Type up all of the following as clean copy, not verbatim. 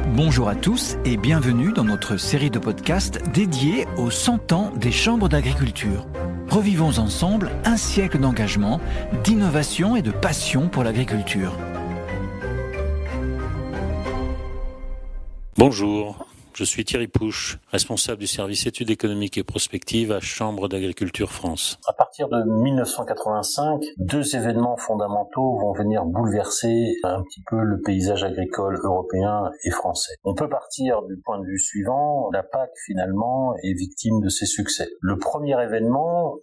Bonjour à tous et bienvenue dans notre série de podcasts dédiée aux 100 ans des chambres d'agriculture. Revivons ensemble un siècle d'engagement, d'innovation et de passion pour l'agriculture. Bonjour, je suis Thierry Pouche, responsable du service études économiques et prospectives à Chambre d'agriculture France. À partir de 1985, deux événements fondamentaux vont venir bouleverser un petit peu le paysage agricole européen et français. On peut partir du point de vue suivant, la PAC finalement est victime de ses succès. Le premier événement,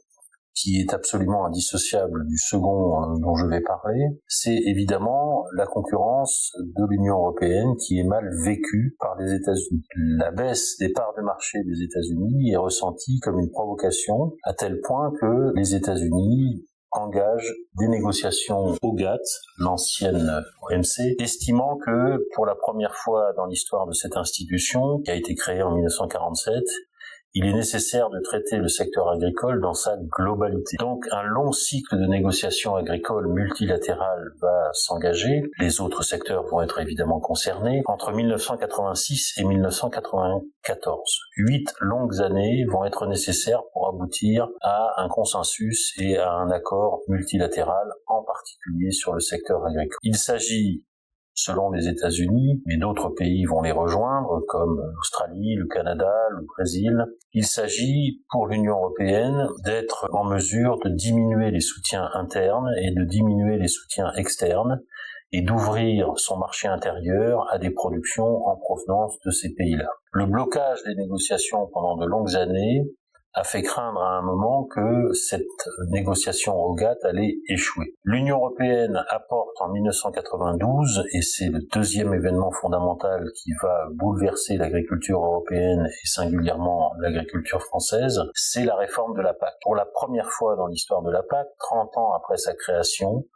qui est absolument indissociable du second dont je vais parler, c'est évidemment la concurrence de l'Union européenne qui est mal vécue par les États-Unis. La baisse des parts de marché des États-Unis est ressentie comme une provocation, à tel point que les États-Unis engagent des négociations au GATT, l'ancienne OMC, estimant que pour la première fois dans l'histoire de cette institution, qui a été créée en 1947, il est nécessaire de traiter le secteur agricole dans sa globalité. Donc un long cycle de négociations agricoles multilatérales va s'engager. Les autres secteurs vont être évidemment concernés. Entre 1986 et 1994, 8 longues années vont être nécessaires pour aboutir à un consensus et à un accord multilatéral, en particulier sur le secteur agricole. Il s'agit, selon les États-Unis, mais d'autres pays vont les rejoindre, comme l'Australie, le Canada, le Brésil. Il s'agit pour l'Union européenne d'être en mesure de diminuer les soutiens internes et de diminuer les soutiens externes et d'ouvrir son marché intérieur à des productions en provenance de ces pays-là. Le blocage des négociations pendant de longues années a fait craindre à un moment que cette négociation au GATT allait échouer. L'Union européenne apporte en 1992, et c'est le deuxième événement fondamental qui va bouleverser l'agriculture européenne et singulièrement l'agriculture française, c'est la réforme de la PAC. Pour la première fois dans l'histoire de la PAC, 30 ans après sa création,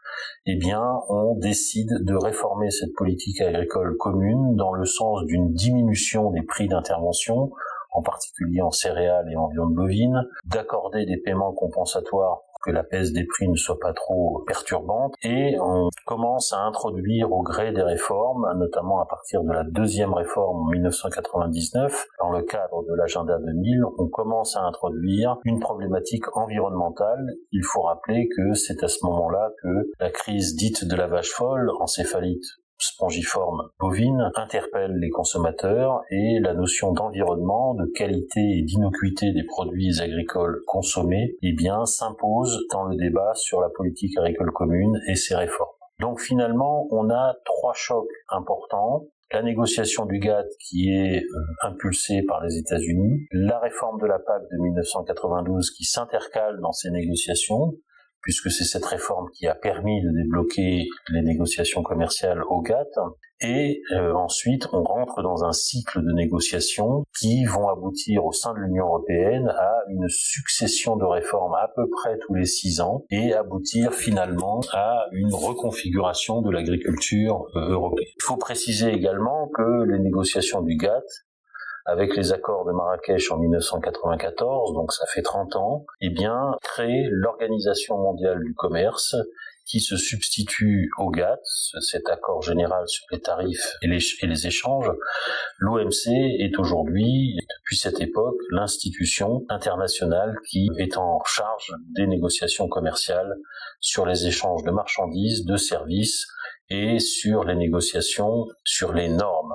on décide de réformer cette politique agricole commune dans le sens d'une diminution des prix d'intervention, en particulier en céréales et en viande bovine, d'accorder des paiements compensatoires pour que la baisse des prix ne soit pas trop perturbante, et on commence à introduire au gré des réformes, notamment à partir de la deuxième réforme en 1999, dans le cadre de l'agenda 2000, on commence à introduire une problématique environnementale. Il faut rappeler que c'est à ce moment-là que la crise dite de la vache folle, encéphalite spongiforme bovine, interpelle les consommateurs et la notion d'environnement, de qualité et d'innocuité des produits agricoles consommés, s'impose dans le débat sur la politique agricole commune et ses réformes. Donc finalement, on a trois chocs importants. La négociation du GATT qui est impulsée par les États-Unis, la réforme de la PAC de 1992 qui s'intercale dans ces négociations, puisque c'est cette réforme qui a permis de débloquer les négociations commerciales au GATT. Et ensuite, on rentre dans un cycle de négociations qui vont aboutir au sein de l'Union européenne à une succession de réformes à peu près tous les 6 ans et aboutir finalement à une reconfiguration de l'agriculture européenne. Il faut préciser également que les négociations du GATT, avec les accords de Marrakech en 1994, donc ça fait 30 ans, crée l'Organisation mondiale du commerce qui se substitue au GATT, cet accord général sur les tarifs et les échanges. L'OMC est aujourd'hui, depuis cette époque, l'institution internationale qui est en charge des négociations commerciales sur les échanges de marchandises, de services et sur les négociations sur les normes